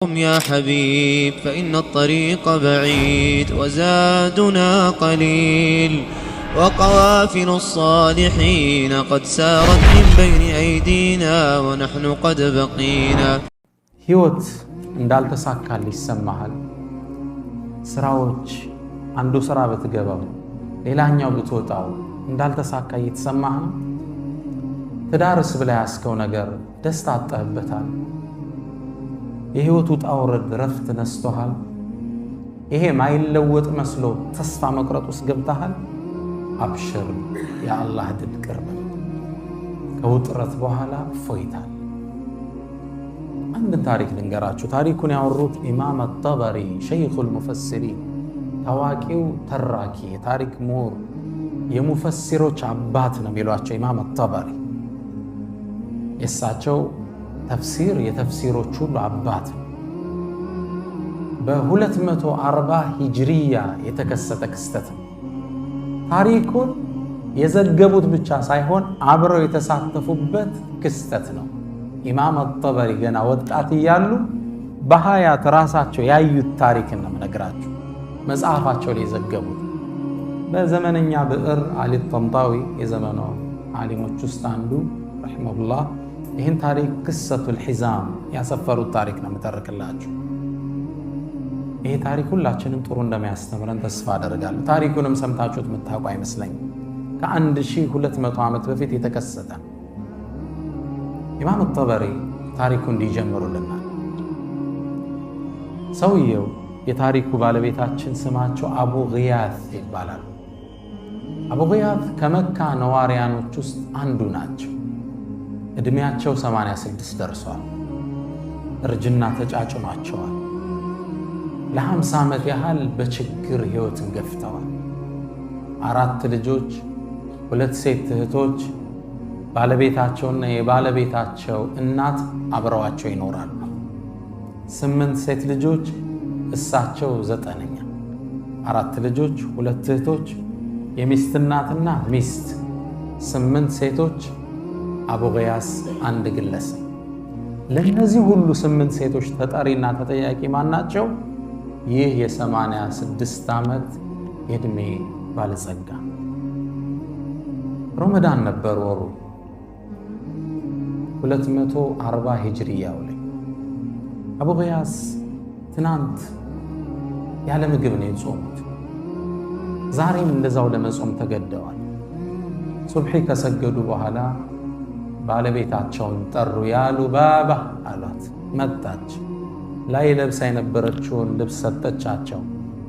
قم يا حبيب فإن الطريق بعيد وزادنا قليل وقوافل الصالحين قد سارت من بين أيدينا ونحن قد بقينا ህይወት እንዳልተሳካል ይሰማሃል። ስራዎች አንዱ ስራ በትገባው ሌላኛው ብትወጣው እንዳልተሳካ ይተሰማህ ነው። ትዳርስ ብላ ያስከው ነገር ደስታ አጣህበታል። የህይወቱ ጣውረድ ረፍት ነስቶሃል። ይሄ ማይለወጥ መስሎ ተስፋ መቁረጥ ውስጥ ገብተሃል። አብሽር የአላህ ድል ቅርብ ነው። ከውጥረት በኋላ ፎይታል። አንድ ታሪክ ልንገራችሁ። ታሪኩን ያወሩት ኢማም አጠበሪ ሸይኹል ሙፈሲሪን፣ ታዋቂው ተራኪ የታሪክ ምሁር የሙፈሲሮች አባት ነው የሚሏቸው ኢማም አጠበሪ። የእሳቸው ተፍሲር የተፍሲሮች ሁሉ አባት ነው። በ240 ሂጅሪያ የተከሰተ ክስተት ነው። ታሪኩን የዘገቡት ብቻ ሳይሆን አብረው የተሳተፉበት ክስተት ነው። ኢማም አጠበሪ ገና ወጣት እያሉ በሀያት ራሳቸው ያዩት ታሪክን ነው የምነግራችሁ። መጽሐፋቸው ላይ የዘገቡት በዘመነኛ ብዕር አሊ ጠንጣዊ የዘመኑ ዓሊሞች ውስጥ አንዱ ረሂመሁላህ ይህን ታሪክ ቅሰቱል ሒዛም ያሰፈሩት ታሪክ ነው የምተርክላችሁ። ይሄ ታሪክ ሁላችንም ጥሩ እንደሚያስተምረን ተስፋ አደርጋለሁ። ታሪኩንም ሰምታችሁት የምታውቁ አይመስለኝም። ከ1200 ዓመት በፊት የተከሰተ ነው። ኢማም አጠበሪ ታሪኩ እንዲጀምሩልናል። ሰውየው የታሪኩ ባለቤታችን ስማቸው አቡ ግያት ይባላል። አቡ ግያት ከመካ ነዋሪያኖች ውስጥ አንዱ ናቸው። እድሜያቸው 86 ደርሷል። እርጅና ተጫጭኗቸዋል። ለ50 ዓመት ያህል በችግር ህይወትን ገፍተዋል። 4 ልጆች፣ 2 ሴት እህቶች፣ ባለቤታቸውና የባለቤታቸው እናት አብረዋቸው ይኖራሉ። 8 ሴት ልጆች፣ እሳቸው 9ኛ። 4 ልጆች፣ 2 እህቶች፣ የሚስት እናትና ሚስት፣ 8 ሴቶች፣ አቡ ግያስ አንድ ግለሰብ። ለነዚህ ሁሉ 8 ሴቶች ተጠሪና ተጠያቂ ማናቸው? ይህ የ86 ዓመት የዕድሜ ባለጸጋ። ረመዳን ነበር ወሩ 240 ሂጅሪያው ላይ። አቡ ግያስ ትናንት ያለ ምግብ ነው የጾሙት። ዛሬም እንደዛው ለመጾም ተገደዋል። ሱብሒ ከሰገዱ በኋላ ባለቤታቸውን ጠሩ። ያሉ ባባ አሏት። መጣች። ላይ ለብሳ የነበረችውን ልብስ ሰጠቻቸው።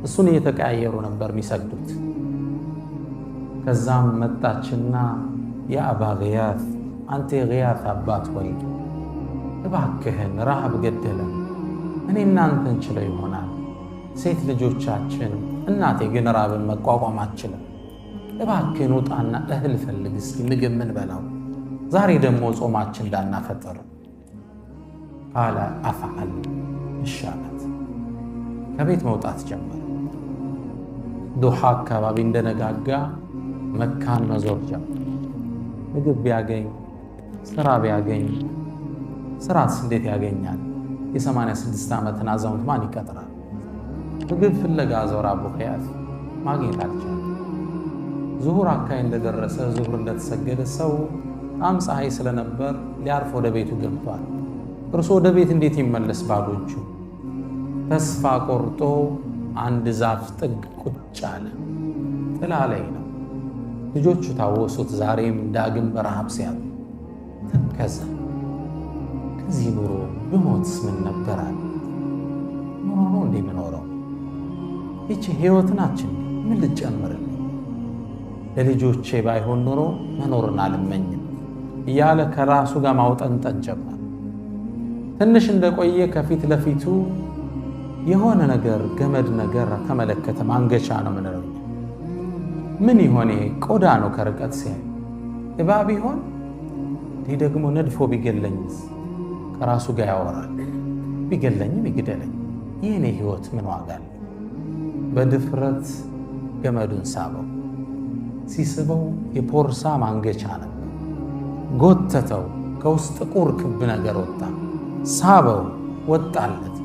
እሱን እየተቀያየሩ ነበር የሚሰግዱት። ከዛም መጣችና የአባ ግያት፣ አንተ የግያት አባት ሆይ እባክህን ረሃብ ገደለን፣ እኔ እናንተን ችለው ይሆናል፣ ሴት ልጆቻችን፣ እናቴ ግን ረሃብን መቋቋም አትችልም። እባክህን ውጣና እህል ፈልግ እስኪ ምግብ ምን በላው፣ ዛሬ ደግሞ ጾማችን እንዳናፈጥር። ቃለ አፍዐል እሻለት። ከቤት መውጣት ጀመረ። ዱሓ አካባቢ እንደነጋጋ መካን መዞር ጀመረ። ምግብ ቢያገኝ ስራ ቢያገኝ፣ ስራስ እንዴት ያገኛል? የ86 ዓመትን አዛውንት ማን ይቀጥራል? ምግብ ፍለጋ ዞር። አቡ ግያት ማግኘት አልቻለም። ዙሁር አካባቢ እንደደረሰ ዙሁር እንደተሰገደ ሰው በጣም ፀሐይ ስለነበር ሊያርፍ ወደ ቤቱ ገብቷል። እርሱ ወደ ቤት እንዴት ይመለስ ባዶ እጁ? ተስፋ ቆርጦ አንድ ዛፍ ጥግ ቁጭ አለ። ጥላ ላይ ነው። ልጆቹ ታወሱት። ዛሬም ዳግም በረሃብ ሲያጡ ተከዘ። ከዚህ ኑሮ ብሞትስ ምን ነበራል? ኑሮ ነው እንዴ የምኖረው? ይቺ ህይወት ናችን ምን ልጨምርልኝ? ለልጆቼ ባይሆን ኑሮ መኖርን አልመኝም እያለ ከራሱ ጋር ማውጠንጠን ጀመረ። ትንሽ እንደቆየ ከፊት ለፊቱ የሆነ ነገር ገመድ ነገር ተመለከተ። ማንገቻ ነው ምንለው። ምን ይሆን? ቆዳ ነው ከርቀት ሲያይ። እባብ ይሆን? ይህ ደግሞ ነድፎ ቢገለኝስ? ከራሱ ጋር ያወራል። ቢገለኝም ይግደለኝ፣ የኔ ህይወት ምን ዋጋ አለው? በድፍረት ገመዱን ሳበው። ሲስበው የፖርሳ ማንገቻ ነበር። ጎተተው። ከውስጥ ጥቁር ክብ ነገር ወጣ። ሳበው፣ ወጣለት።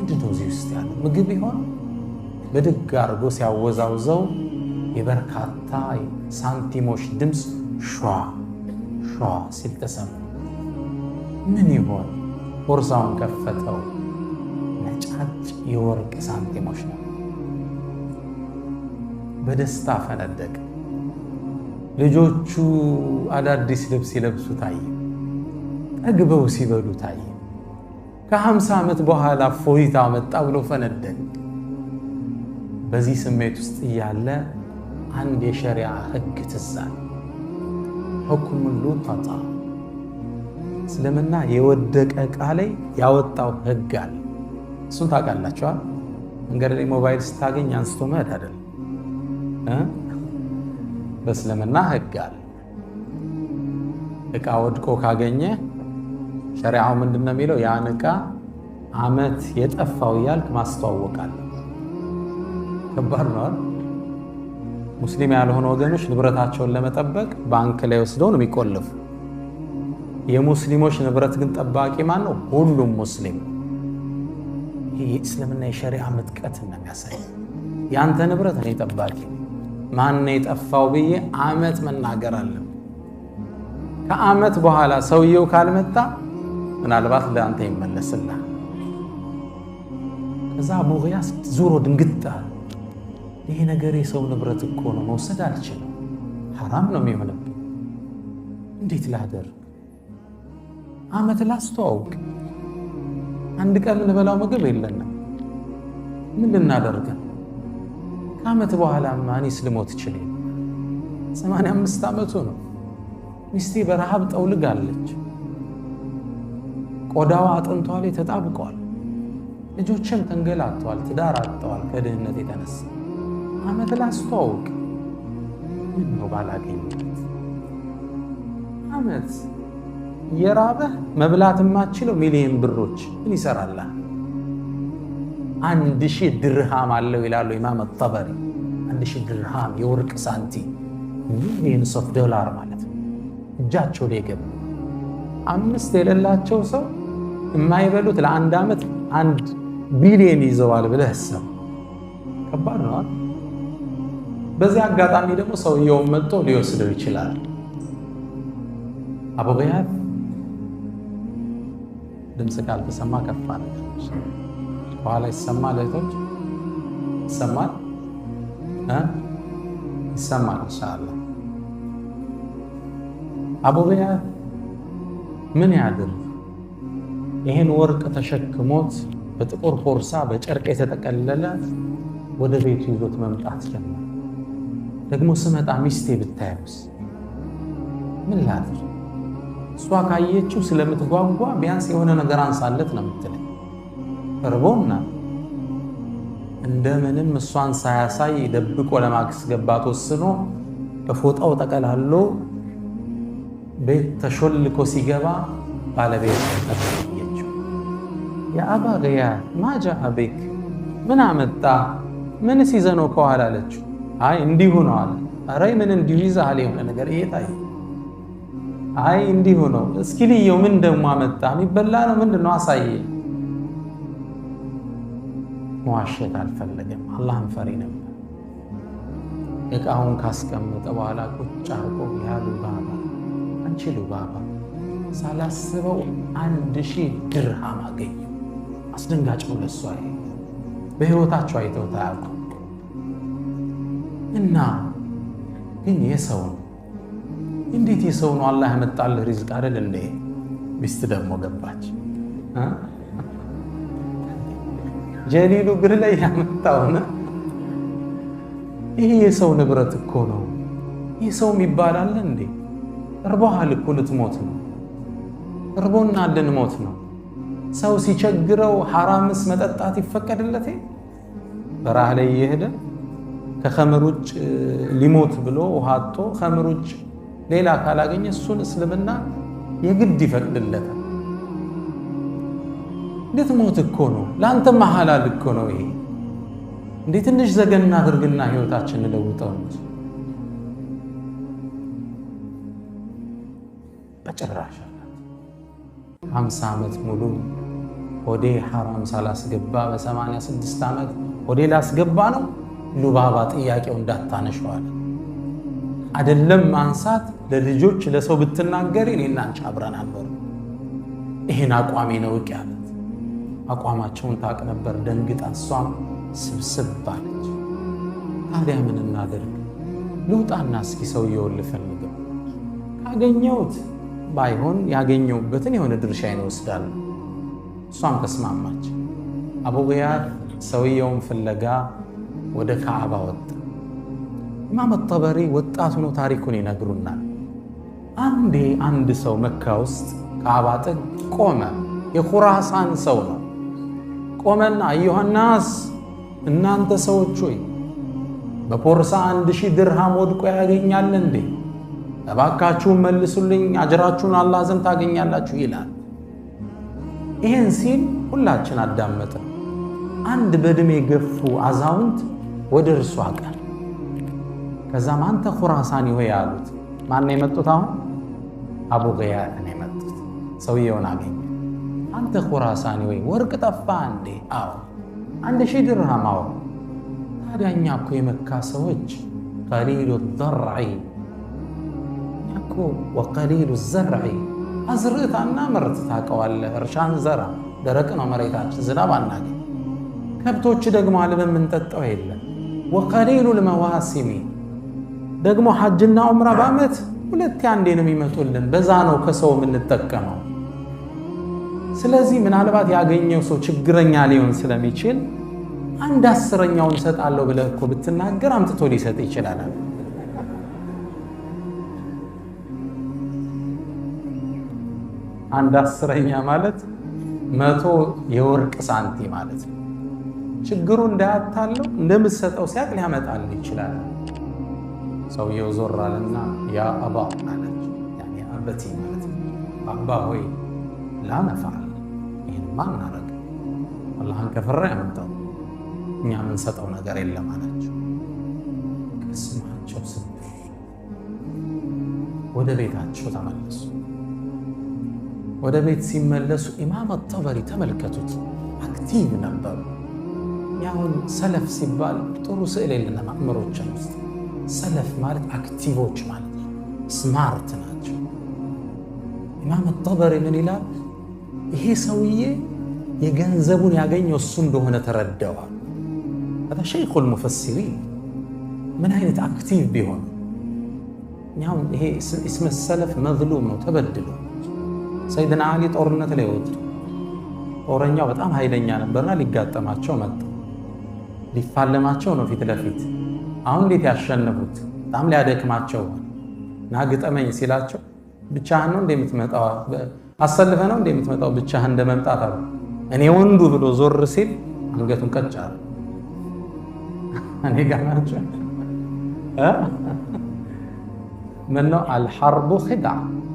ምንድነው እዚህ ውስጥ ያለው? ምግብ ይሆን? በድግ አድርጎ ሲያወዛውዘው የበርካታ ሳንቲሞች ድምፅ ሿ ሿ ሲል ተሰማ። ምን ይሆን? ቦርሳውን ከፈተው። ነጫጭ የወርቅ ሳንቲሞች ነው። በደስታ ፈነደቀ። ልጆቹ አዳዲስ ልብስ ሲለብሱ ታየ። ጠግበው ሲበሉ ታየ። ከ50 ዓመት በኋላ ፎይታ መጣ ብሎ ፈነደቀ። በዚህ ስሜት ውስጥ እያለ አንድ የሸሪዓ ሕግ ትዝ አለ። ሁክሙል ሉቀጣ፣ እስልምና የወደቀ ዕቃ ላይ ያወጣው ሕግ አለ። እሱን ታውቃላችኋል። መንገድ ላይ ሞባይል ስታገኝ አንስቶ መሄድ አይደለም። በእስልምና ሕግ አለ። ዕቃ ወድቆ ካገኘ ሸሪዓው ምንድን ነው የሚለው? ያን ዕቃ ዓመት የጠፋው እያልክ ማስተዋወቅ አለ። ከባድ ነው። ሙስሊም ያልሆኑ ወገኖች ንብረታቸውን ለመጠበቅ ባንክ ላይ ወስደው ነው የሚቆልፉ። የሙስሊሞች ንብረት ግን ጠባቂ ማን ነው? ሁሉም ሙስሊም። ይህ የእስልምና የሸሪዓ ምጥቀት ነው የሚያሳይ። ያንተ ንብረት እኔ ጠባቂ፣ ማን ነው የጠፋው ብዬ ዓመት መናገር አለም። ከዓመት በኋላ ሰውየው ካልመጣ ምናልባት ለአንተ ይመለስልሃል። ከዛ አቡ ጊያስ ዙሮ ድንግጥ አለ። ይሄ ነገር የሰው ንብረት እኮ ነው፣ መውሰድ አልችልም፣ ሐራም ነው የሚሆንብኝ። እንዴት ላደርግ? ዓመት ላስተዋውቅ፣ አንድ ቀን የምንበላው ምግብ የለንም፣ ምን ልናደርግ? ከዓመት በኋላ እኔስ ልሞት ይችል። 85 ዓመቱ ነው። ሚስቴ በረሃብ ጠውልጋለች። ቆዳዋ አጥንቷ ላይ ተጣብቋል። ልጆችም ተንገላተዋል፣ ትዳር አጥተዋል ከድህነት የተነሳ። ዓመት ላስተዋውቅ፣ ምን ነው ባላገኘት? ዓመት የራበህ መብላት የማትችለው ሚሊዮን ብሮች ምን ይሰራላል? 1000 ድርሃም አለው ይላሉ ኢማም ጠበሪ። 1000 ድርሃም የወርቅ ሳንቲም ሚሊዮንስ ኦፍ ዶላር ማለት ነው እጃቸው ላይ ገባ። 5 የሌላቸው ሰው የማይበሉት ለአንድ ዓመት 1 ቢሊዮን ይዘዋል ብለህ አስብ። ከባድ ነው። በዚህ አጋጣሚ ደግሞ ሰውየውን መጥቶ ሊወስደው ይችላል። አቡ ጊያስ ድምፅ ካልተሰማ ከፋ ነው። በኋላ ይሰማል። እህቶች ይሰማል፣ ይሰማል ኢንሻአላህ። አቡ ጊያስ ምን ያድርግ? ይሄን ወርቅ ተሸክሞት በጥቁር ቦርሳ በጨርቅ የተጠቀለለ ወደ ቤቱ ይዞት መምጣት ጀመረ። ደግሞ ስመጣ ሚስቴ ብታየውስ ምን ላድርግ? እሷ ካየችው ስለምትጓጓ ቢያንስ የሆነ ነገር አንሳለት ነው የምትለኝ። እርቦና እንደምንም እሷን ሳያሳይ ደብቆ ለማስገባት ወስኖ በፎጣው ጠቀላሎ ቤት ተሾልኮ ሲገባ ባለቤት ተጠየችው። የአባ ጊያስ ማጃአ ቢክ፣ ምን አመጣ? ምንስ ይዘህ ነው ከኋላ አለችው። አይ እንዲሁ ነው አለ። ኧረ ምን እንዲሁ ይዘሃል? የሆነ ነገር እየታየ። አይ እንዲሁ ነው። እስኪ ልየው፣ ምን ደግሞ አመጣ? የሚበላ ነው ምንድን ነው? አሳየኝ። መዋሸት አልፈለገም። አላህን ፈሪ ነበር። እቃውን ካስቀመጠ በኋላ ቁጭ አርቆ ያ ሉባባ፣ አንቺ ሉባባ፣ ሳላስበው 1000 ድርሃም አገኘ። አስደንጋጭ ነው ለሷ። በህይወታቸው አይተው ታያውቁ እና ግን የሰው ነው። እንዴት የሰው ነው? አላህ ያመጣልህ ሪዝቅ አይደል እንዴ? ሚስት ደግሞ ገባች። ጀሊሉ እግር ላይ ያመጣውና ይሄ የሰው ንብረት እኮ ነው። ይህ ሰው ይባላል እንዴ? እርቦሃል እኮ ልትሞት ነው። እርቦና ልንሞት ነው። ሰው ሲቸግረው ሐራምስ መጠጣት ይፈቀድለቴ? በረሃ ላይ እየሄደ ከኸምር ውጭ ሊሞት ብሎ ውሃ አጥቶ ኸምር ውጭ ሌላ ካላገኘ እሱን እስልምና የግድ ይፈቅድለታል። ልትሞት እኮ ነው። ለአንተማ ሐላል እኮ ነው ይሄ። እንዴ ትንሽ ዘገና አድርግና ህይወታችንን ለውጠው እንጂ በጭራሽ 50 ዓመት ሙሉ ወዴ ሐራም ሳላስገባ በ86 ዓመት ወዴ ላስገባ ነው። ሉባባ ጥያቄው እንዳታነሸዋል አይደለም ማንሳት ለልጆች ለሰው ብትናገሪ እኔና አንቺ አብረን አልኖር። ይሄን አቋሜ ነው ያለት። አቋማቸውን ታቅ ነበር። ደንግጣ እሷም ስብስብ አለች። ታዲያ ምን እናደርግ? ልውጣና እስኪ ሰውየውን ልፈልገው፣ ካገኘሁት ባይሆን ያገኘሁበትን የሆነ ድርሻዬን እወስዳለሁ። እሷም ተስማማች። አቡ ጊያድ ሰውየውን ፍለጋ ወደ ካዕባ ወጣ። ኢማም ጠበሪ ወጣት ሆኖ ታሪኩን ይነግሩናል። አንዴ አንድ ሰው መካ ውስጥ ካዕባ ጥግ ቆመ። የኹራሳን ሰው ነው። ቆመና አዩሃናስ እናንተ ሰዎች ሆይ በፖርሳ 1000 ድርሃም ወድቆ ያገኛል እንዴ? እባካችሁን መልሱልኝ፣ አጅራችሁን አላህ ዘንድ ታገኛላችሁ ይላል። ይህን ሲል ሁላችን አዳመጥን። አንድ በዕድሜ የገፉ አዛውንት ወደ እርሱ አቀር። ከዛም አንተ ኹራሳኒ ሆይ አሉት። ማን ነው የመጡት? አሁን አቡ ጊያድ ነው የመጡት። ሰውየውን አገኘ። አንተ ኹራሳኒ ሆይ ወርቅ ጠፋ እንዴ? አዎ። 1000 ድርሃም? አዎ። ታዲያ እኛ እኮ የመካ ሰዎች ቀሊሉ ዘርዒ እኮ ወቀሊሉ ዘርዒ አዝርዕታና ምርት ታውቀዋለህ። እርሻን ዘራ፣ ደረቅ ነው መሬታችን፣ ዝናብ አናገኝ። ከብቶች ደግሞ አልበን የምንጠጣው የለም። ወቀሊሉ ልመዋሲሚ ደግሞ ሐጅና ዑምራ በዓመት 2 አንዴ ነው የሚመጡልን። በዛ ነው ከሰው የምንጠቀመው። ስለዚህ ምናልባት ያገኘው ሰው ችግረኛ ሊሆን ስለሚችል 1/10ኛውን ሰጣለሁ ብለህ እኮ ብትናገር አምጥቶ ሊሰጥ ይችላል። 1/10ኛ ማለት 100 የወርቅ ሳንቲ ማለት ነው። ችግሩ እንዳያታለው እንደምትሰጠው ሲያቅ ሊያመጣል ይችላል። ሰውየው ዞር አለና ያ አባ አለች። ያኔ አበቲ ማለት ነው። አባ ሆይ ላነፋል፣ ይህንማ እናረግ፣ አላህን ከፈራ ያመጣው እኛ የምንሰጠው ነገር የለም አላቸው። ቅስማቸው ስብር። ወደ ቤታቸው ተመለሱ። ወደ ቤት ሲመለሱ ኢማም ጠበሪ ተመልከቱት፣ አክቲቭ ነበሩ። ያሁን ሰለፍ ሲባል ጥሩ ስዕል የለንም አእምሮችን ውስጥ። ሰለፍ ማለት አክቲቮች ማለት ነው፣ ስማርት ናቸው። ኢማም ጠበሪ ምን ይላል? ይሄ ሰውዬ የገንዘቡን ያገኘው እሱ እንደሆነ ተረደዋል። هذا شيخ المفسرين ምን አይነት አክቲቭ ቢሆን። ያሁን ይሄ እስመ ሰለፍ መዝሉም ነው፣ ተበድሎ። ሰይድና አሊ ጦርነት ላይ ወጡ። ጦረኛው በጣም ኃይለኛ ነበርና ሊጋጠማቸው መጣ። ሊፋለማቸው ነው ፊት ለፊት። አሁን እንዴት ያሸነፉት? በጣም ሊያደክማቸው ና ግጠመኝ ሲላቸው ብቻህን ነው እንደምትመጣው? አሰልፈ ነው እንደምትመጣው? ብቻህን እንደመምጣት አሉ። እኔ ወንዱ ብሎ ዞር ሲል አንገቱን ቀጭ አለ። እኔ ጋር ናቸው። ምን ነው አልሐርቡ ኺዳ፣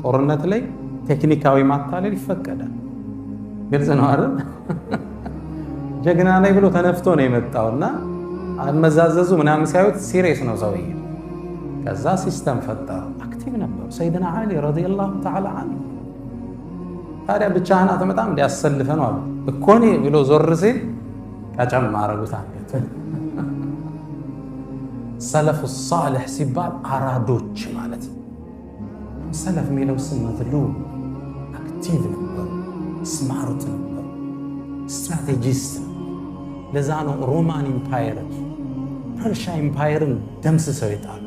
ጦርነት ላይ ቴክኒካዊ ማታለል ይፈቀዳል። ግልጽ ነው አይደል? ጀግና ነኝ ብሎ ተነፍቶ ነው የመጣውና አመዛዘዙ ምናምን ሲያዩት ሲሪየስ ነው ሰውዬ። ከዛ ሲስተም ፈጠሩ። አክቲቭ ነበሩ ሰይድና አሊ ረዲየላሁ ተዓላ ዐንሁ። ታዲያ ብቻህን አትመጣም እንዲያሰልፈ ነው አሉ እኮ እኔ ብሎ ዞር ሲል ቀጨም አረጉት አንገት። ሰለፉ ሷሊህ ሲባል አራዶች ማለት ነው። ሰለፍ የሚለው ስም መዝሉም፣ አክቲቭ ነበሩ፣ ስማርት ነበሩ፣ ስትራቴጂስት ነው። ለዛ ነው ሮማን ኢምፓየርን ፐርሻ ኢምፓየርን ደምስሰው የጣሉት።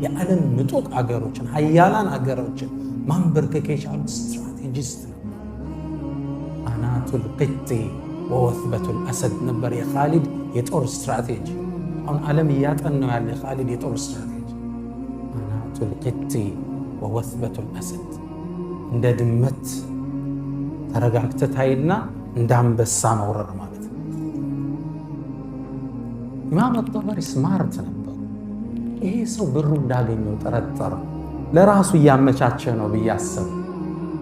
የዓለም ምጡቅ አገሮችን ሀያላን አገሮችን ማንበርከክ የቻሉት ስትራቴጂስት ነው። አናቱል ቅጢ ወወትበቱል አሰድ ነበር የኻሊድ የጦር ስትራቴጂ። አሁን ዓለም እያጠናው ያለ የኻሊድ የጦር ስትራቴጂ አናቱል ቅጢ ወወትበቱል አሰድ። እንደ ድመት ተረጋግተህ ታይና እንደ አንበሳ መውረር ማለት ነው። ኢማም ጠበሪ ስማርት ነበሩ። ይሄ ሰው ብሩ እንዳገኘው ጠረጠረ። ለራሱ እያመቻቸ ነው ብዬ አሰብ።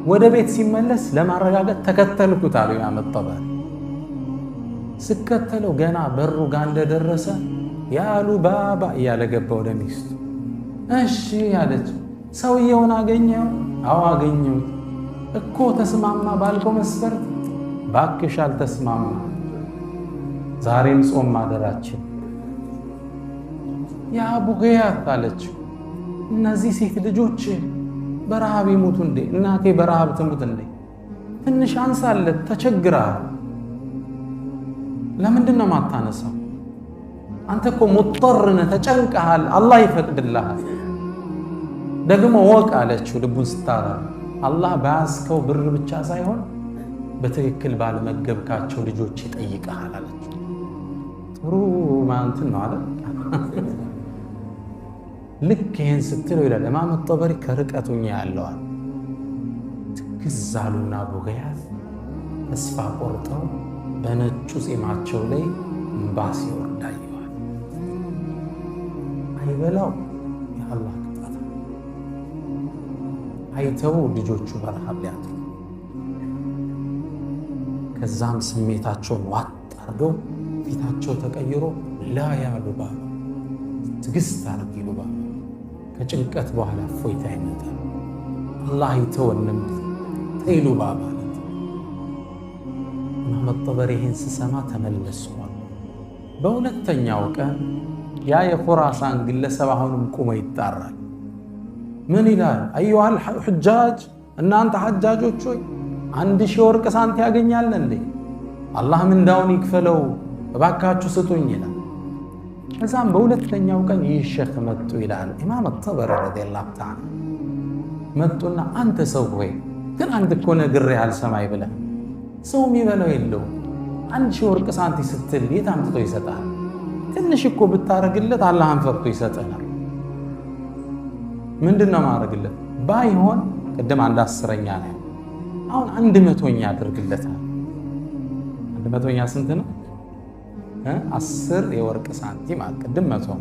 ወደ ቤት ሲመለስ ለማረጋገጥ ተከተልኩት አሉ ኢማም ጠበሪ። ስከተለው ገና በሩ ጋር እንደደረሰ ያሉ ባባ እያለ ገባ ወደ ሚስቱ። እሺ ያለች፣ ሰውየውን አገኘው? አዎ አገኘሁት እኮ። ተስማማ ባልከው መስፈርት? ባክሽ አልተስማማ ዛሬም ጾም ማደራችን ያ አቡ ገያት አለችው እነዚህ ሴት ልጆች በረሃብ ይሞቱ እንዴ እናቴ በረሃብ ትሙት እንዴ ትንሽ አንሳለት ተቸግራል ለምንድን ነው ማታነሳው አንተ እኮ ሙጥርነ ተጨንቀሃል አላህ ይፈቅድልሃል ደግሞ ወቅ አለችው ልቡን ስታራ አላህ ባስከው ብር ብቻ ሳይሆን በትክክል ባለመገብካቸው ልጆች ይጠይቃል አለችው ጥሩ ማንት ነው አለ ልክ ይሄን ስትለው ይላል ኢማም አጠበሪ ከርቀቱኛ ያለዋል ትክዛሉና አቡ ገያት ተስፋ ቆርጠው በነጩ ጺማቸው ላይ እንባስ ይወርዳየዋል አይበላው የአላህ ቅጣት አይተው ልጆቹ በረሃብ ሊያድሩ ከዛም ስሜታቸውን ዋጥ አድርገው ፊታቸው ተቀይሮ ላ ያሉ ባባ ትግስት አድርጊሉ ባባ ከጭንቀት በኋላ ፎይታ ይመጣል አላህ ይተወንም ተይሉ ባባ ኢማም አጠበሪ ይህን ስሰማ ተመለስኳል በሁለተኛው ቀን ያ የኹራሳን ግለሰብ አሁንም ቁሞ ይጣራል ምን ይላል አዩሃል ሁጃጅ እናንተ ሐጃጆች ሆይ 1000 ወርቅ ሳንት ያገኛል እንዴ አላህ ምንዳውን ይክፈለው እባካችሁ ስጡኝ ይላል ከዛም በሁለተኛው ቀን ይህ ሼኽ መጡ ይላል ኢማም አጠበሪ ረዲየላሁ ተዓላ መጡና አንተ ሰው ሆይ ግን አንድ እኮ ነግሬ አልሰማይ ብለህ ሰው የሚበላው የለው 1000 ወርቅ ሳንቲ ስትል የት አምጥቶ ይሰጣል ትንሽ እኮ ብታረግለት አላህን ፈርቶ ይሰጠናል ምንድነው ማረግለት ባይሆን ቀደም አንድ 10ኛ ነው አሁን 100ኛ አድርግለታል 100ኛ ስንት ነው 10 የወርቅ ሳንቲም አቀድም 100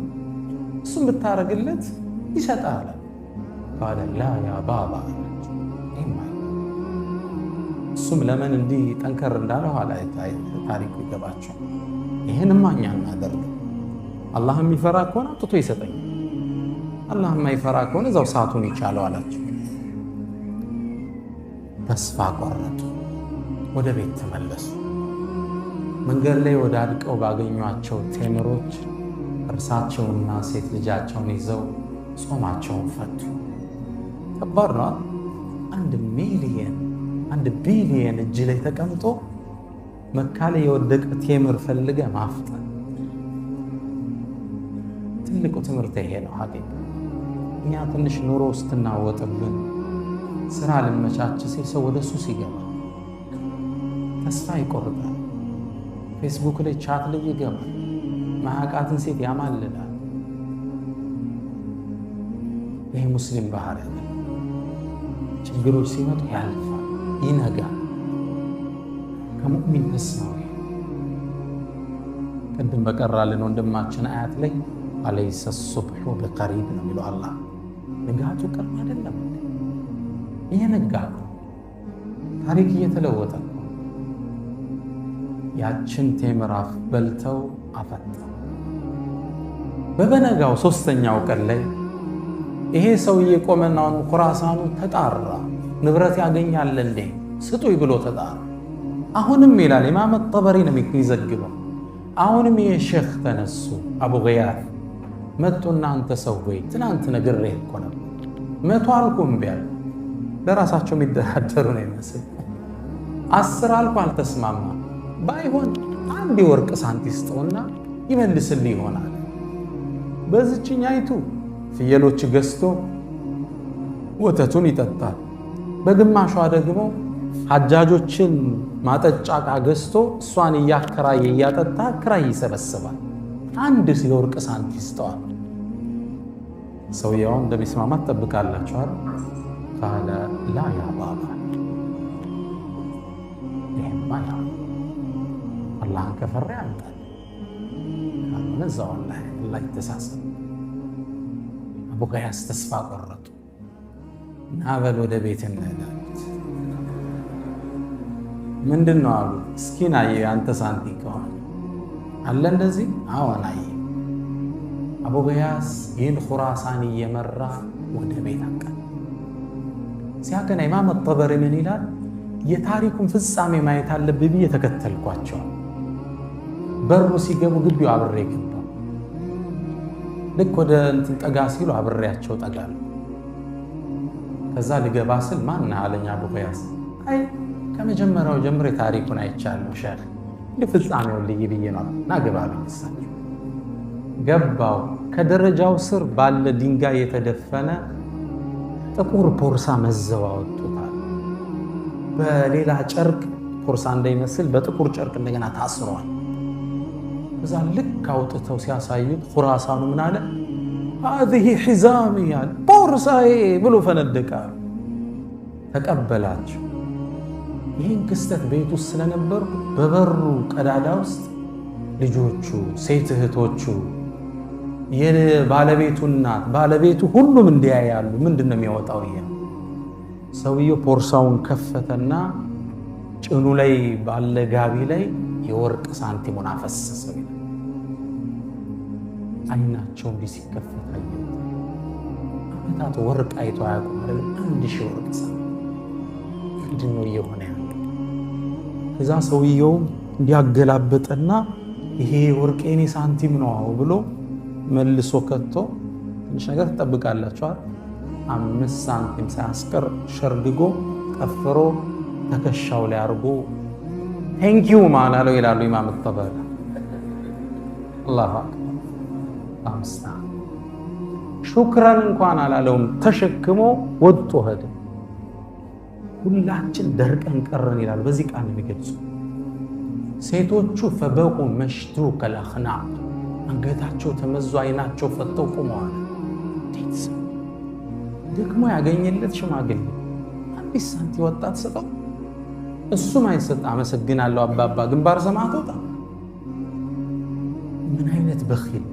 እሱም ብታረግለት ይሰጣል قال لا يا بابا እሱም ለምን እንዲህ ጠንከር እንዳለው ኋላ ታሪኩ ይገባቸው ይሄንማ እኛ እናደርግ አላህ የሚፈራ ከሆነ አጥቶ ይሰጠኝ አላህ የማይፈራ ከሆነ እዛው ሰዓቱን ይቻለው አላቸው ተስፋ ቆረጡ ወደ ቤት ተመለሱ መንገድ ላይ ወዳድቀው ባገኟቸው ቴምሮች እርሳቸውና ሴት ልጃቸውን ይዘው ጾማቸውን ፈቱ ከባድ ነው 1 ቢሊየን እጅ ላይ ተቀምጦ መካ ላይ የወደቀ ቴምር ፈልገ ማፍጠን ትልቁ ትምህርት ይሄ ነው ሐቂቃ እኛ ትንሽ ኑሮ ውስጥ እናወጥብን ስራ ልመቻች ሲል ሰው ወደ ሱስ ይገባል ተስፋ ይቆርጣል ፌስቡክ ላይ ቻት ላይ ይገባል ማዕቃትን ሴት ያማልላል ይሄ ሙስሊም ባህሪ ነው ችግሮች ሲመጡ ያልፋል ይነጋል ከሙእሚን ተስማው ቀደም በቀራልን ወንድማችን አያት ላይ አለይሰ ሱብሑ በቀሪብ ነው የሚለው አላህ ንጋቱ ቅርብ አይደለም እየነጋ ታሪክ እየተለወጠ ያችን ቴምር በልተው አፈጠው በበነጋው 3ኛው ቀን ላይ ይሄ ሰውዬ ቆመናውን ኹራሳኑ ተጣራ ንብረት ያገኛል እንዴ ስጡይ ብሎ ተጣራ አሁንም ይላል ኢማም አጠበሪ ነው የሚዘግበው አሁንም የሼኽ ተነሱ አቡ ገያት መጡና አንተ ሰው ወይ ትናንት ነግሬህ እኮ ነበር 100 አልኩም ቢያል ለራሳቸው የሚደራደሩ ነው ይመስል 10 አልኩ አልተስማማ ባይሆን 1 የወርቅ ሳንቲ ስጠውና ይመልስልህ ይሆናል በዚህኛይቱ ፍየሎች ገዝቶ ወተቱን ይጠጣል በግማሿ ደግሞ ሐጃጆችን ማጠጫ ገዝቶ እሷን እያከራየ እያጠጣ ክራይ ይሰበስባል 1 የወርቅ ሳንቲ ስጠዋል ሰውየው እንደሚስማማት ተጠብቃላችሁ قال لا يا بابا ይሄማ ያው አላህን ከፈራ ያምጣል ነዛው አላህ ይተሳሰብ አቡ ገያስ ተስፋ ቆረጡ ናበል ወደ ቤት እንሄዳለን ምንድነው አሉ እስኪ ናየ አንተ ሳንቲ ከሆነ አለ እንደዚህ አዎን አየ አቡ ገያስ ይህን ኹራሳን እየመራ ወደ ቤት አቀና ሲያከና ኢማም አጠበሪ ምን ይላል የታሪኩን ፍጻሜ ማየት አለብኝ ብዬ ተከተልኳቸው። በሩ ሲገቡ ግቢው አብሬ ገባሁ። ልክ ወደ እንትን ጠጋ ሲሉ አብሬያቸው ጠጋለሁ። ከዛ ልገባ ስል ማን አለኝ አቡ ጊያስ። አይ ከመጀመሪያው ጀምሬ ታሪኩን አይቻለሁ ሼህ፣ እንደ ፍጻሜውን ልይ ብዬ ነው እና ገባ ብዬሳቸው ገባው። ከደረጃው ስር ባለ ድንጋይ የተደፈነ ጥቁር ፖርሳ መዘው አወጡታል። በሌላ ጨርቅ ፖርሳ እንዳይመስል በጥቁር ጨርቅ እንደገና ታስሯል። ከዛ ልክ አውጥተው ሲያሳዩት ኹራሳኑ ምን አለ? هذه حزامي ያለ ፖርሳዬ ብሎ ፈነደቀ። ተቀበላቸው። ይህን ክስተት ቤት ውስጥ ስለነበርኩ በበሩ ቀዳዳ ውስጥ ልጆቹ፣ ሴት እህቶቹ፣ የባለቤቱ እናት፣ ባለቤቱ ሁሉም እንዲያያሉ። ምንድን ነው የሚወጣው? ይሄ ሰውየው ፖርሳውን ከፈተና ጭኑ ላይ ባለ ጋቢ ላይ የወርቅ ሳንቲሙን አፈሰሰው። አይናቸው እንዲህ ሲከፈት አየሁ። አመታት ወርቅ አይቶ አያውቁም አይደል? 1000 ወርቅ ሳንቲም ምንድን ነው እየሆነ ያለው? ከዛ ሰውየው እንዲያገላበጠና ይሄ ወርቅ የኔ ሳንቲም ነው ብሎ መልሶ ከቶ ትንሽ ነገር ትጠብቃላችኋል። 5 ሳንቲም ሳያስቀር ሸርግጎ ጠፍሮ ተከሻው ላይ አድርጎ ቴንኪው ማናለው ይላሉ ኢማም ጠበሪ። አላሁ አክበር። አምስታ ሹክራን እንኳን አላለውም። ተሸክሞ ወጥቶ ሄደ። ሁላችን ደርቀን ቀረን ይላሉ። በዚህ ቃል የሚገልጹ ሴቶቹ ፈበቁ መሽቱ ከላኽናቅ አንገታቸው ተመዞ አይናቸው ፈተው ቆመዋል። እንዴት ደግሞ ያገኘለት ሽማግሌ አንዲት ሳንቲ ወጣት ሰጠው፣ እሱም አይሰጥ። አመሰግናለሁ አባባ ግንባር ሰማት ወጣ። ምን አይነት በኺል!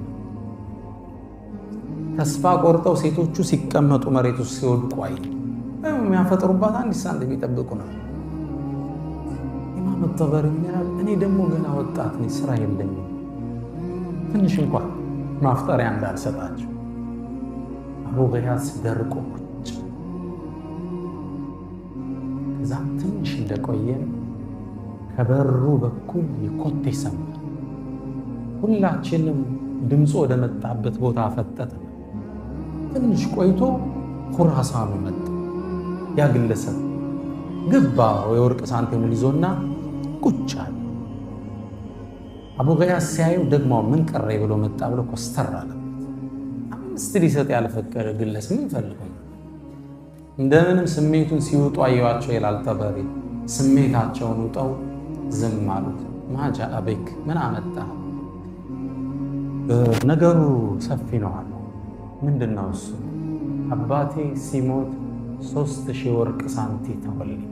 ተስፋ ቆርጠው ሴቶቹ ሲቀመጡ መሬት ውስጥ ሲወድቁ አይ የሚያፈጥሩባት አንዲት ሳንቲ የሚጠብቁ ነው። ኢማም ጠበሪ ይላል እኔ ደግሞ ገና ወጣት ነኝ፣ ስራ የለኝም፣ ትንሽ እንኳን ማፍጠሪያ እንዳልሰጣቸው። አቡ ጊያስ ደርቆ ቁጭ። ከዛም ትንሽ እንደቆየን ከበሩ በኩል የኮቴ ሰማን። ሁላችንም ድምፁ ወደ መጣበት ቦታ ፈጠጠ። ትንሽ ቆይቶ ኹራሳኑ መጣ። ያ ግለሰብ ገባ። የወርቅ ሳንቲሙን ይዞና ቁጭ አለ። አቡ ጊያስ ሲያዩ ደግሞ ምን ቀረ ብሎ መጣ ብሎ ኮስተር አለበት። 5 ሊሰጥ ያልፈቀደ ግለሰብ ምን ፈልገው? እንደምንም ስሜቱን ሲውጡ አየዋቸው ይላል ጠበሪ። ስሜታቸውን ውጠው ዝም አሉት። ማጃ አቤክ ምን አመጣ? ነገሩ ሰፊ ነው አለ። ምንድነው እሱ? አባቴ ሲሞት 3000 ወርቅ ሳንቲ ተወልኝ።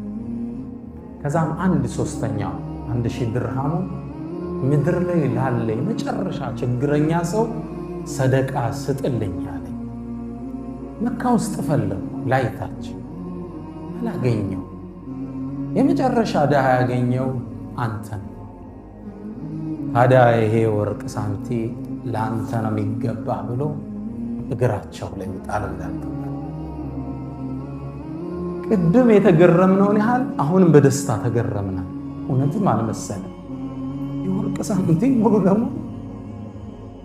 ከዛም 1/3 1000 ድርሃሙ ምድር ላይ ላለ የመጨረሻ ችግረኛ ሰው ሰደቃ ስጥልኝ አለኝ። መካ ውስጥ ፈለኩ ላይታች አላገኘው። የመጨረሻ ድሃ ያገኘው አንተን። ታዲያ ይሄ ወርቅ ሳንቲ ለአንተ ነው የሚገባ ብሎ እግራቸው ላይ ጣል። ቅድም የተገረምነውን ያህል አሁንም በደስታ ተገረምና እውነትም አልመሰለም። የወርቅ ሳንቲ ሙሉ ደግሞ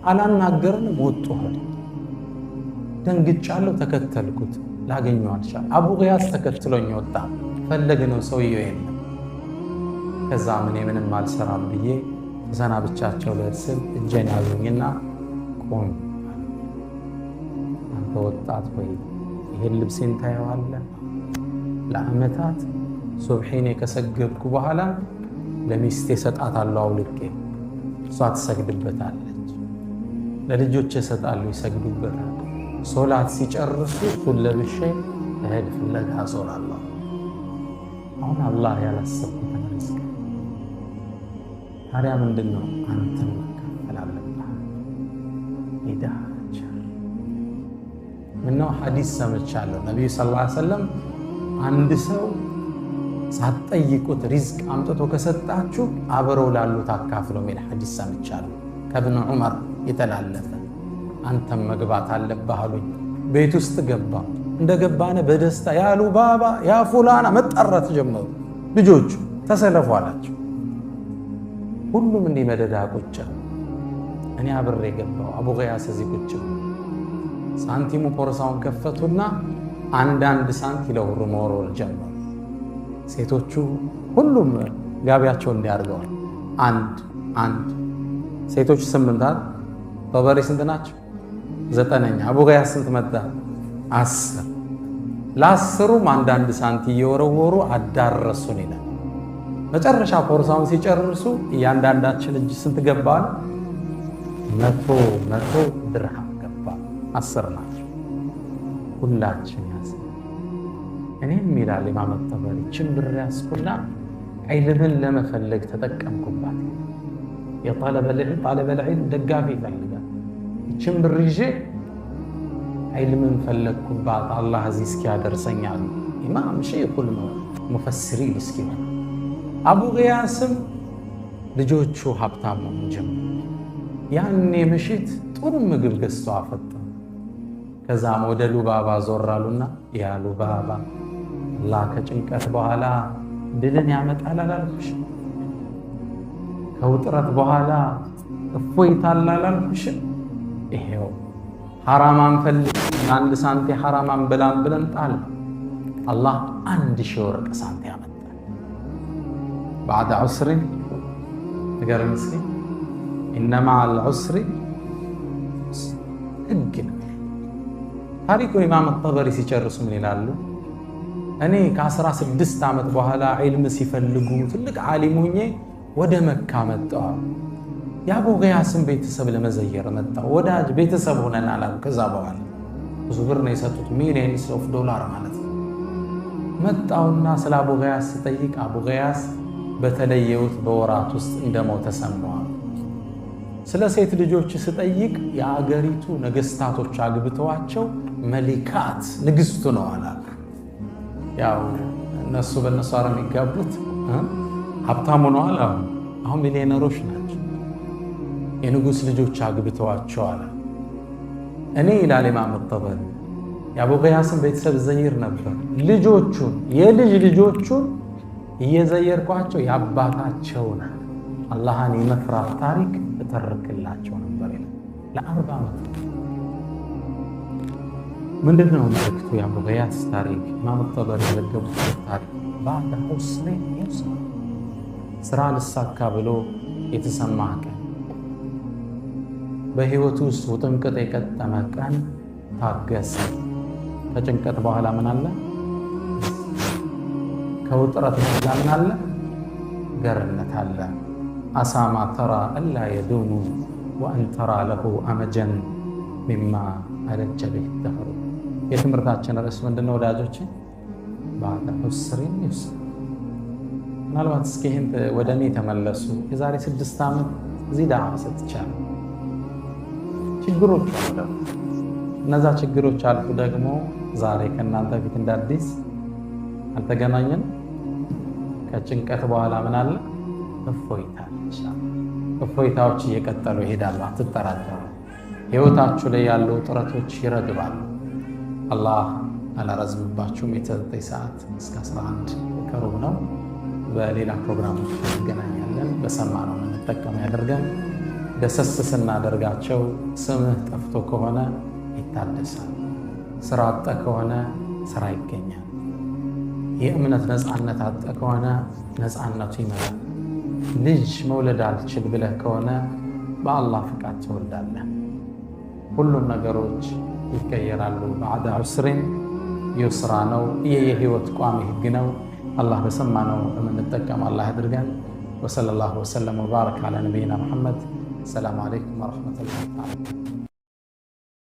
አላናገረንም። ወጥቶ ሄደ። ደንግጫለሁ። ተከተልኩት። ላገኘው አልቻልኩም። አቡ ጊያስ ተከትሎኝ ወጣ። ፈለግነው፣ ሰውየው የለም። ከዛ ምን ምንም አልሰራም ብዬ ተሰናብቻቸው ልሄድ ስል እጄን ያዙኝና ቆም፣ አንተ ወጣት ሆይ ይሄን ልብሴን ታየዋለህ? ለዓመታት ሱብሒን ከሰገድኩ በኋላ ለሚስቴ እሰጣታለሁ አውልቄ፣ እሷ ትሰግድበታለች። ለልጆች እሰጣለሁ ይሰግዱበታል። ሶላት ሲጨርሱ እሱን ለብሼ እሄድ ፍለጋ ዞራለሁ። አሁን አላህ ያላሰብኩትን ሪዝቅ ታዲያ ምንድን ነው? አንተን መካፈል አለብህ። ሂዳቸው ምነው ሐዲስ ሰምቻለሁ። ነቢዩ ሰለላሁ ዐለይሂ ወሰለም አንድ ሰው ሳትጠይቁት ሪዝቅ አምጥቶ ከሰጣችሁ አብረው ላሉት አካፍለው የሚል ሐዲስ ሰምቻለሁ ከብን ዑመር የተላለፈ። አንተም መግባት አለብህ አሉኝ። ቤት ውስጥ ገባ። እንደገባነ በደስታ ያሉ ባባ ያ ፉላና መጠራት ጀመሩ። ልጆቹ ተሰለፉ አላቸው። ሁሉም እንዲህ መደዳ ቁጭ። እኔ አብሬ ገባው። አቡ ገያስ እዚህ ቁጭ። ሳንቲሙ ፖርሳውን ከፈቱና አንዳንድ ሳንቲ ለሁሩ መወርወር ጀመሩ። ሴቶቹ ሁሉም ጋቢያቸውን እንዲያርገዋል። አንድ ሴቶቹ 8 ጠበሪ ስንት ናቸው? 9ኛ። አቡ ገያስ ስንት መጣ? 10። ለ10ሩም አንዳንድ ሳንቲ እየወረወሩ አዳረሱን ይላል። መጨረሻ ፖርሳውን ሲጨርሱ እያንዳንዳችን እጅ ስንት ገባል? 100 ድርሃም ገባ። 10 ናቸው። ሁላችን ያዝ። እኔም ይላል ኢማም ጠበሪ ችምብር ያስኩና ዒልምን ለመፈለግ ተጠቀምኩባት። የጣለበል ዒልም ደጋፊ ይፈልጋል። ችምብር ይዤ ዒልምን ፈለግኩባት። አላህ እዚህ እስኪያደርሰኛል ኢማም ሸይኹል ሙፈሲሪን እስኪሆን አቡ ገያስም ልጆቹ ሀብታም ነው ጀመሩ። ያኔ ምሽት ጥሩ ምግብ ገዝተው አፈጠሩ። ከዛም ወደ ሉባባ ዞር አሉና ያ ሉባባ አላህ ከጭንቀት በኋላ ድልን ያመጣል አላልኩሽ? ከውጥረት በኋላ እፎይታ አላልኩሽ? ይሄው ሐራም አንፈልግ አንድ ሳንቲ ሐራም አንበላም ብለን ጣል። አላህ 1000 ወርቅ ሳንቲ ያመጣል። بعد عسر ነገር ምስኪን إن مع العسر ህግ ነው። ታሪኩን ኢማም ጠበሪ ሲጨርሱ ምን ይላሉ? እኔ ከ16 ዓመት በኋላ ዒልም ሲፈልጉ ትልቅ ዓሊም ሆኜ ወደ መካ መጣሁ። የአቡ ገያስን ቤተሰብ ለመዘየር መጣሁ። ወዳጅ ቤተሰብ ሆነናል አሉ። ከዛ በኋላ ብዙ ብር ነው የሰጡት፣ ሚሊየንስ ኦፍ ዶላር ማለት ነው። መጣውና ስለ አቡ ገያስ ስጠይቅ አቡ ገያስ በተለየውት በወራት ውስጥ እንደሞተ ሰማሁ። ስለ ሴት ልጆች ስጠይቅ የአገሪቱ ነገስታቶች አግብተዋቸው መሊካት ንግስቱ ነው አላሉ። ያው እነሱ በእነሱ አረም የሚጋቡት ሀብታሙ ነው አለ። አሁን ሚሊዮነሮች ናቸው። የንጉስ ልጆች አግብተዋቸው አለ። እኔ ይላል ኢማም ጠበሪ የአቡ ገያስን ቤተሰብ ዘይር ነበር። ልጆቹን የልጅ ልጆቹን እየዘየርኳቸው የአባታቸውን አላህን የመፍራት ታሪክ እተርክላቸው ነበር ይላል። ለ40 ዓመት ምንድነው መልእክቱ? የአቡ ገያስ ታሪክ ኢማም ጠበሪ የዘገቡት ታሪክ ባዕደ ዑስሪን ዩስራ፣ ስራ ልሳካ ብሎ የተሰማ ቀን፣ በህይወቱ ውስጥ ውጥንቅጥ የቀጠመ ቀን ታገሰ። ከጭንቀት በኋላ ምን አለ? ከውጥረት በኋላ ምን አለ? ገርነት አለ። አሳማ ተራ አላ የዱኑ ወአን ተራ ለሁ አመጀን ሚማ አለጀ ቢህ ደህሩ። የትምህርታችን ርዕስ ምንድነው ወዳጆች? ባዕደ ዑስሪን ዩስራ። ምናልባት እስኪ ይህን ወደ እኔ ተመለሱ። የዛሬ 6 ዓመት እዚህ ዳዕዋ ሰጥቻለሁ። ችግሮች አሉ። እነዛ ችግሮች አልፉ ደግሞ ዛሬ ከእናንተ ፊት እንዳዲስ አልተገናኘን። ከጭንቀት በኋላ ምን አለ? እፎይታ። እፎይታዎች እየቀጠሉ ይሄዳሉ። አትጠራጠሩ። ህይወታችሁ ላይ ያሉ ጥረቶች ይረግባሉ። አላህ አላረዝምባችሁም። የ9 ሰዓት እስከ 11 ከሩብ ነው። በሌላ ፕሮግራሞች እንገናኛለን። በሰማነው እንጠቀም ያደርገን። ደሰስ ስናደርጋቸው ስምህ ጠፍቶ ከሆነ ይታደሳል። ስራ አጠ ከሆነ ስራ ይገኛል። የእምነት ነፃነት አጠ ከሆነ ነፃነቱ ይመጣል። ልጅ መውለድ አልችል ብለህ ከሆነ በአላህ ፍቃድ ትወልዳለህ። ሁሉም ነገሮች ይቀየራሉ። ባዕደ ዑስሪን ዩስራ ነው። ይህ የህይወት ቋሚ ህግ ነው። አላህ በሰማነው የምንጠቀም አላህ ያድርገን። ወሰለላሁ ወሰለም ወባረክ አላ ነቢይና ሙሐመድ። ሰላም አለይኩም ወረሕመቱላሂ